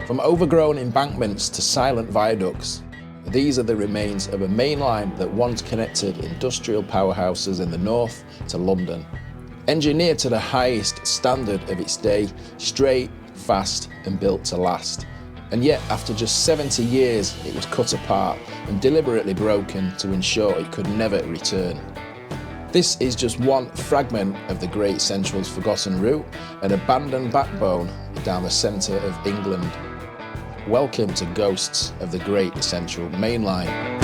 From overgrown embankments to silent viaducts, these are the remains of a main line that once connected industrial powerhouses in the north to London. Engineered to the highest standard of its day, straight, fast and built to last. And yet, after just 70 years, it was cut apart and deliberately broken to ensure it could never return. This is just one fragment of the Great Central's forgotten route, an abandoned backbone down the centre of England. Welcome to Ghosts of the Great Central Main Line.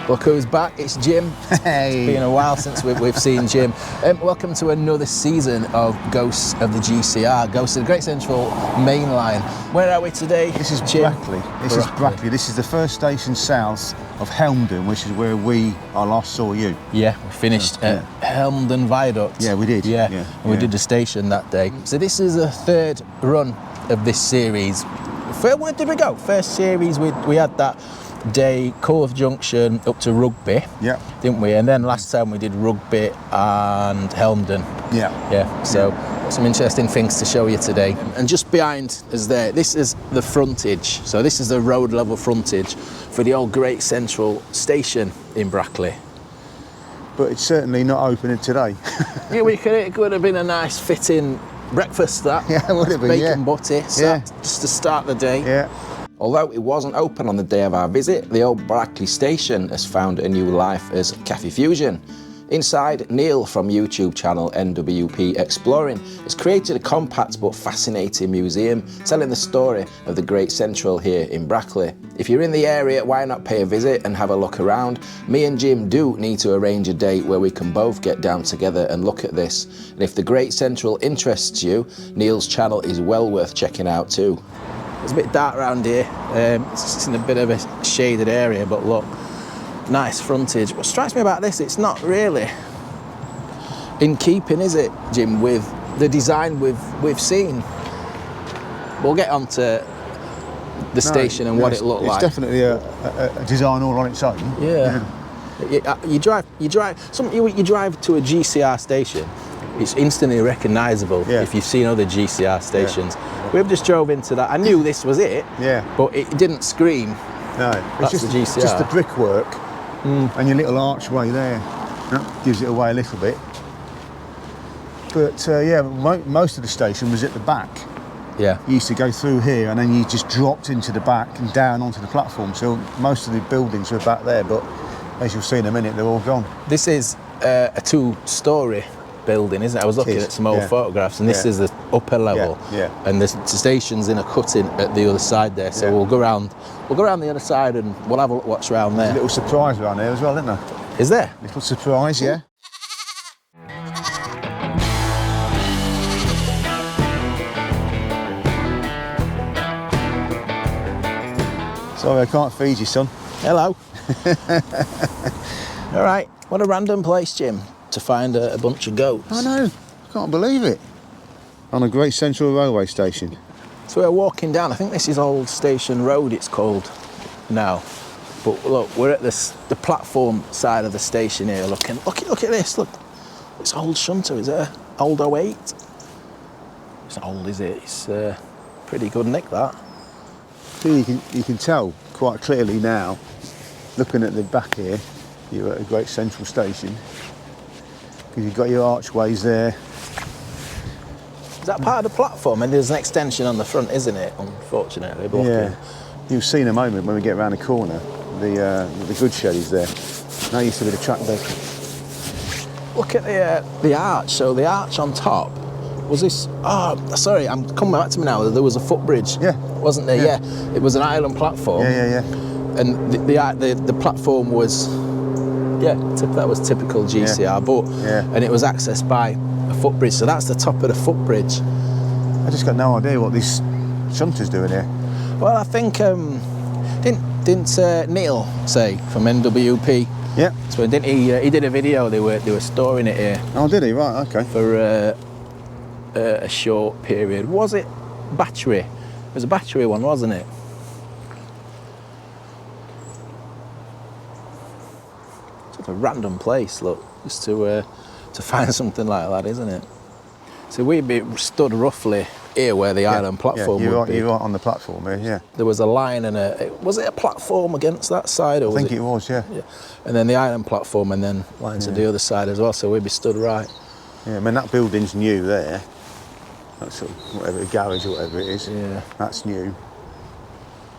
Look who's back, it's Jim. Hey. It's been a while since we've seen Jim. Welcome to another season of Ghosts of the GCR, Ghosts of the Great Central Main Line. Where are we today? This is Jim? Brackley. This is Brackley. This is the first station south of Helmden, which is where I last saw you. Yeah, we finished at Helmden Viaduct. Yeah, we did. Yeah, and we did the station that day. So this is the third run of this series. Where did we go? First series, we had that day, Cove Junction up to Rugby, didn't we? And then last time we did Rugby and Helmden. So some interesting things to show you today. And just behind us there, this is the frontage. So this is the road level frontage for the old Great Central station in Brackley. But it's certainly not opening today. Yeah, it could have been a nice fitting breakfast, that. Yeah, it would have been, bacon butty, just to start the day. Yeah. Although it wasn't open on the day of our visit, the old Brackley station has found a new life as Cafe Fusion. Inside, Neil from YouTube channel NWP Exploring has created a compact but fascinating museum telling the story of the Great Central here in Brackley. If you're in the area, why not pay a visit and have a look around? Me and Jim do need to arrange a date where we can both get down together and look at this. And if the Great Central interests you, Neil's channel is well worth checking out too. It's a bit dark around here, it's in a bit of a shaded area, but look, nice frontage. What strikes me about this, it's not really in keeping, is it, Jim, with the design we've seen. We'll get on to the station and what it looked like. It's definitely a design all on its own. Yeah. You drive to a GCR station, it's instantly recognisable if you've seen other GCR stations. We've just drove into that. I knew this was it, but it didn't scream. No, That's it's the GCR. just the brickwork and your little archway there. That gives it away a little bit. But most of the station was at the back. Yeah. You used to go through here and then you just dropped into the back and down onto the platform. So most of the buildings were back there, but as you'll see in a minute, they're all gone. This is a two-storey building, isn't it? I was looking at some old photographs, and this is the upper level, and the station's in a cutting at the other side there. So we'll go around the other side and we'll have a look what's around there. There's a little surprise around there as well, isn't there? Is there? Little surprise, yeah. Sorry, I can't feed you, son. Hello. All right, what a random place, Jim, to find a bunch of goats. I know, I can't believe it. On a Great Central railway station. So we're walking down, I think this is Old Station Road it's called now. But look, we're at the platform side of the station here looking. Look at this, look. It's old shunter, is it a old 08? It's not old, is it? It's pretty good nick, that. You can tell quite clearly now, looking at the back here, you're at a Great Central station. Because you've got your archways there. Is that part of the platform? And there's an extension on the front, isn't it? Unfortunately. Yeah. You'll see in a moment when we get around the corner, the goods shed is there. Now used to be the track bed. Look at the arch. So the arch on top was this. Oh, sorry, I'm coming back to me now. There was a footbridge. Yeah. Wasn't there? Yeah. It was an island platform. Yeah. And the platform was. Yeah, that was typical GCR, and it was accessed by a footbridge. So that's the top of the footbridge. I just got no idea what this shunter's doing here. Well, I think didn't Neil say from NWP? Yeah. So didn't he? He did a video. They were storing it here. Oh, did he? Right. Okay. For a short period. Was it battery? It was a battery one, wasn't it? Sort of a random place, look, just to find something like that, isn't it? So we'd be stood roughly here where the island platform would be. You're right on the platform here, yeah. There was a line and was it a platform against that side? Or I think it was, yeah. And then the island platform and then lines to the other side as well, so we'd be stood right. Yeah, I mean, that building's new there. That's sort of whatever, a garage or whatever it is. Yeah. That's new.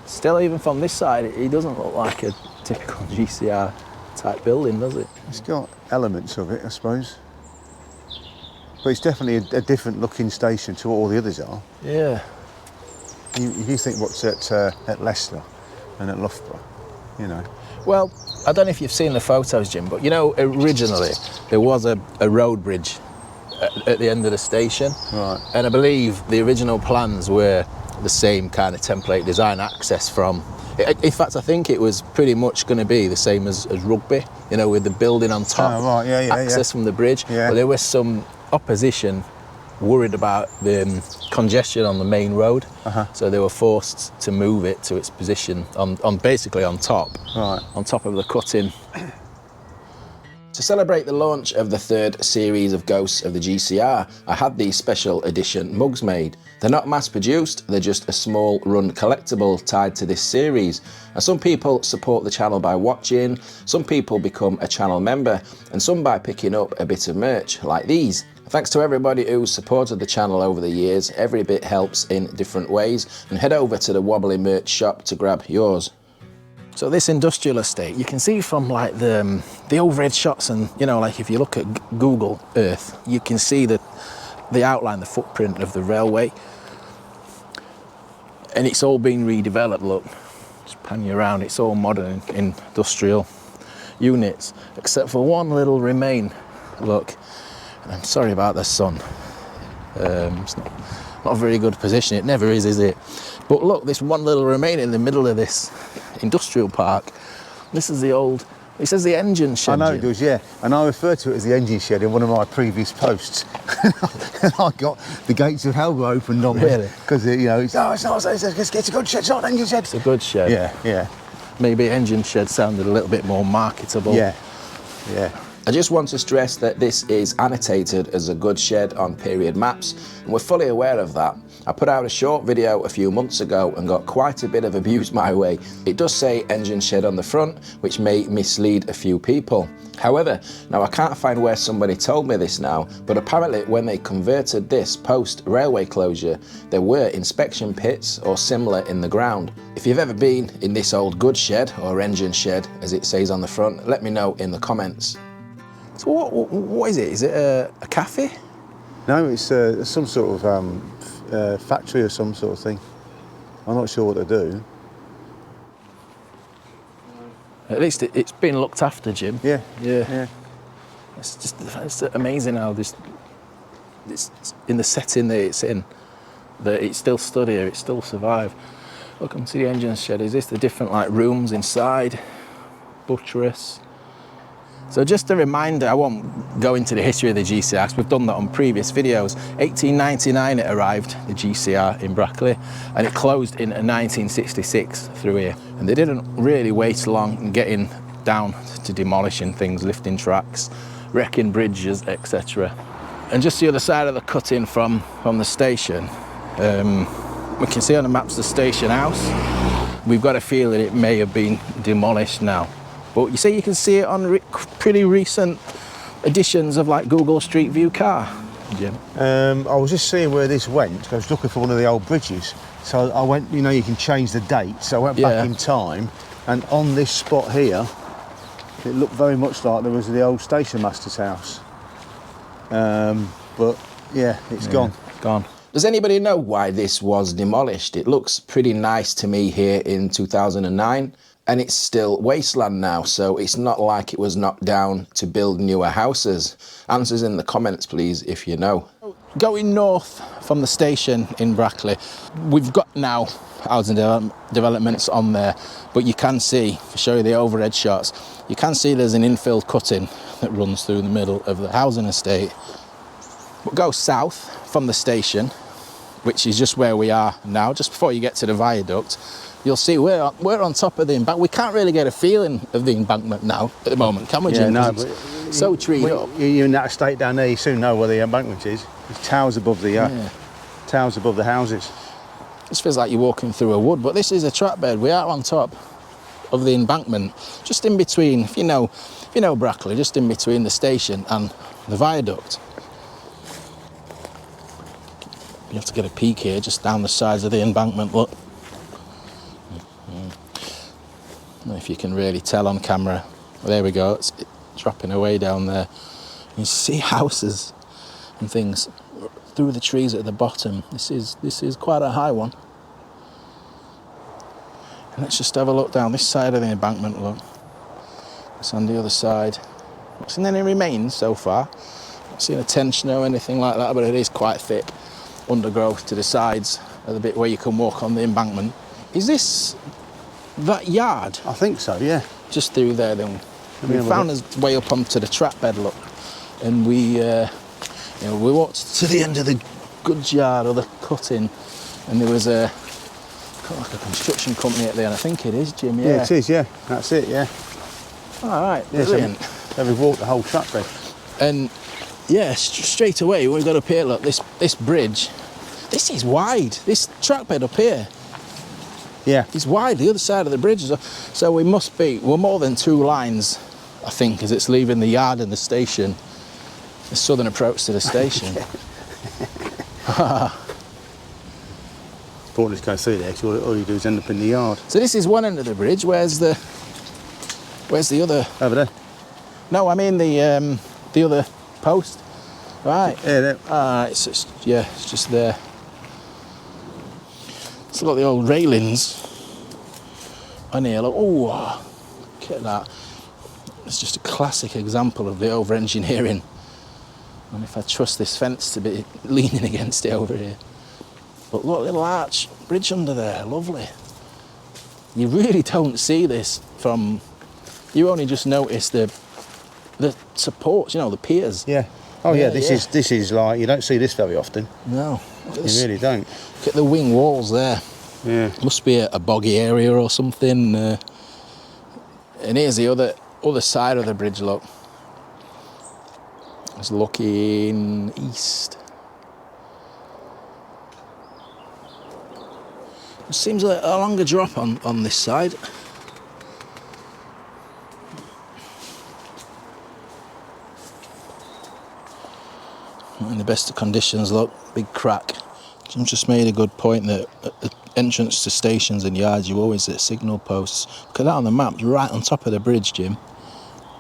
Still, even from this side, it doesn't look like a typical GCR type building, does it? It's got elements of it, I suppose. But it's definitely a different looking station to what all the others are. Yeah. You think what's at Leicester and at Loughborough, you know. Well, I don't know if you've seen the photos, Jim, but you know, originally there was a road bridge at the end of the station. Right. And I believe the original plans were the same kind of template design, access from... In fact, I think it was pretty much going to be the same as Rugby, you know, with the building on top, access from the bridge. Yeah. But there was some opposition worried about the congestion on the main road, so they were forced to move it to its position on basically on top, on top of the cutting. To celebrate the launch of the 3rd series of Ghosts of the GCR, I had these special edition mugs made. They're not mass produced, they're just a small run collectible tied to this series. And some people support the channel by watching, some people become a channel member, and some by picking up a bit of merch, like these. Thanks to everybody who's supported the channel over the years, every bit helps in different ways, and head over to the Wobbly merch shop to grab yours. So this industrial estate, you can see from like the overhead shots, and you know, like if you look at Google Earth, you can see the outline, the footprint of the railway, and it's all been redeveloped. Look, just pan you around, it's all modern industrial units, except for one little remain. Look, and I'm sorry about the sun. It's not a very good position. It never is it? But look, this one little remain in the middle of this industrial park. This is the old, it says the engine shed. I know it does, yeah. And I referred to it as the engine shed in one of my previous posts. And I got the gates of hell were opened on me. Really? Because, you know, it's not, it's a good shed, it's not an engine shed. It's a good shed. Yeah. Maybe engine shed sounded a little bit more marketable. Yeah. I just want to stress that this is annotated as a good shed on period maps, and we're fully aware of that. I put out a short video a few months ago and got quite a bit of abuse my way. It does say engine shed on the front, which may mislead a few people. However, now I can't find where somebody told me this now, but apparently when they converted this post-railway closure, there were inspection pits or similar in the ground. If you've ever been in this old good shed, or engine shed as it says on the front, let me know in the comments. So what is it? Is it a cafe? No, it's some sort of factory or some sort of thing. I'm not sure what they do. At least it's been looked after, Jim. Yeah. It's amazing how this in the setting that it's in, that it's still stood here, it still survived. Look, come to the engine shed. Is this the different like rooms inside? Buttress. So just a reminder, I won't go into the history of the GCR, because we've done that on previous videos. 1899 it arrived, the GCR in Brackley, and it closed in 1966 through here. And they didn't really wait long in getting down to demolishing things, lifting tracks, wrecking bridges, etc. And just the other side of the cutting from the station, we can see on the maps the station house. We've got a feeling it may have been demolished now. But you see, you can see it on pretty recent editions of like Google Street View car, Jim. I was just seeing where this went. I was looking for one of the old bridges. So I went, you know, you can change the date. So I went back in time, and on this spot here, it looked very much like there was the old station master's house. But yeah, it's gone. Gone. Does anybody know why this was demolished? It looks pretty nice to me here in 2009. And it's still wasteland now, so it's not like it was knocked down to build newer houses. Answers in the comments, please, if you know. Going north from the station in Brackley, we've got now housing developments on there, but you can see, to show you the overhead shots, you can see there's an infill cutting that runs through the middle of the housing estate. But go south from the station, which is just where we are now, just before you get to the viaduct, you'll see we're on top of the embankment. We can't really get a feeling of the embankment now at the moment, can we, Jim? Yeah, no, but so treed up. You're in that estate down there, you soon know where the embankment is. There's towers above the towers above the houses. This feels like you're walking through a wood, but this is a track bed. We are on top of the embankment, just in between, if you know Brackley, just in between the station and the viaduct. You have to get a peek here, just down the sides of the embankment, look. I don't know if you can really tell on camera. Well, there we go, it's dropping away down there. You see houses and things through the trees at the bottom. This is quite a high one. And let's just have a look down this side of the embankment, look. It's on the other side. Not seen any remains so far. Not seen a tension or anything like that, but it is quite thick undergrowth to the sides of the bit where you can walk on the embankment. Is this that yard? I think so, yeah. Just through there then. We found us way up onto the trap bed, look. And we walked to the end of the goods yard or the cutting, and there was like a construction company at there, and I think it is, Jim, yeah. Yeah, it is, yeah. That's it, yeah. All right, brilliant. So we've walked the whole track bed. And yeah, straight away, when we got up here, look, this bridge, this is wide. This track bed up here. Yeah. It's wide, the other side of the bridge. So we're more than 2 lines, I think, as it's leaving the yard and the station. The southern approach to the station. Important to go through there, because all you do is end up in the yard. So this is one end of the bridge. Where's the other? Over there. No, I mean the other post. Right. Yeah, there. It's just there. It's got the old railings on here. Look, oh, look at that. It's just a classic example of the over-engineering. And if I trust this fence to be leaning against it over here. But look, little arch bridge under there, lovely. You really don't see this from. You only just notice the supports, the piers. Yeah. Oh yeah, this is like, you don't see this very often. No. You really don't. Look at the wing walls there. Yeah. Must be a boggy area or something. And here's the other side of the bridge, look. It's looking east. It seems like a longer drop on this side. Not in the best of conditions, look, big crack. Jim just made a good point that at the entrance to stations and yards you always hit signal posts. Look at that on the map, you're right on top of the bridge, Jim.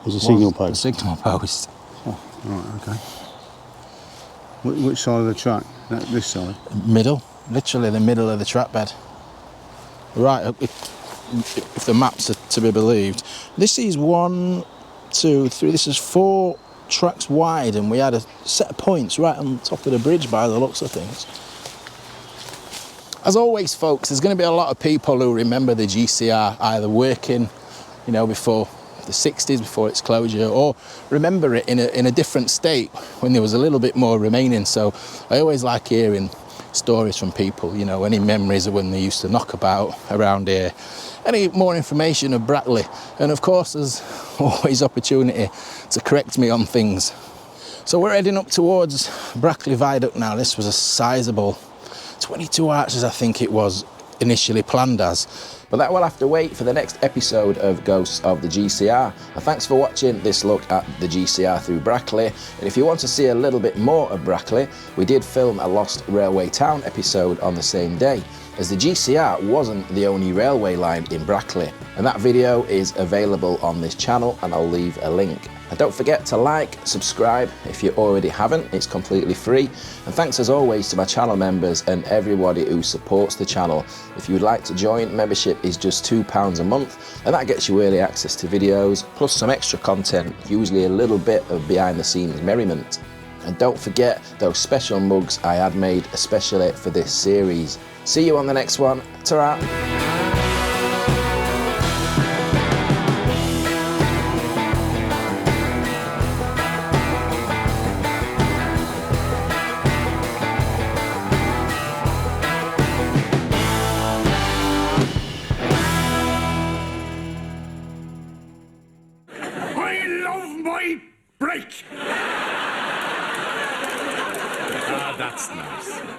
There's a signal post. A signal post. Oh, right, okay. Which side of the track? This side? Middle, literally the middle of the track bed. Right, if the maps are to be believed. This is 1, 2, 3, this is 4 tracks wide, and we had a set of points right on top of the bridge by the looks of things. As always, folks, there's going to be a lot of people who remember the GCR either working, before the 60s, before its closure, or remember it in a different state when there was a little bit more remaining. So I always like hearing stories from people, any memories of when they used to knock about around here, any more information of Brackley, and of course there's always opportunity to correct me on things. So we're heading up towards Brackley Viaduct now. This was a sizable 22 arches, I think it was initially planned as. But that will have to wait for the next episode of Ghosts of the GCR. And thanks for watching this look at the GCR through Brackley. And if you want to see a little bit more of Brackley, we did film a Lost Railway Town episode on the same day, as the GCR wasn't the only railway line in Brackley. And that video is available on this channel, and I'll leave a link. And don't forget to like, subscribe if you already haven't, it's completely free. And thanks as always to my channel members and everybody who supports the channel. If you'd like to join, membership is just £2 a month, and that gets you early access to videos, plus some extra content, usually a little bit of behind the scenes merriment. And don't forget those special mugs I had made especially for this series. See you on the next one, ta-ra! break! Ah, that's nice.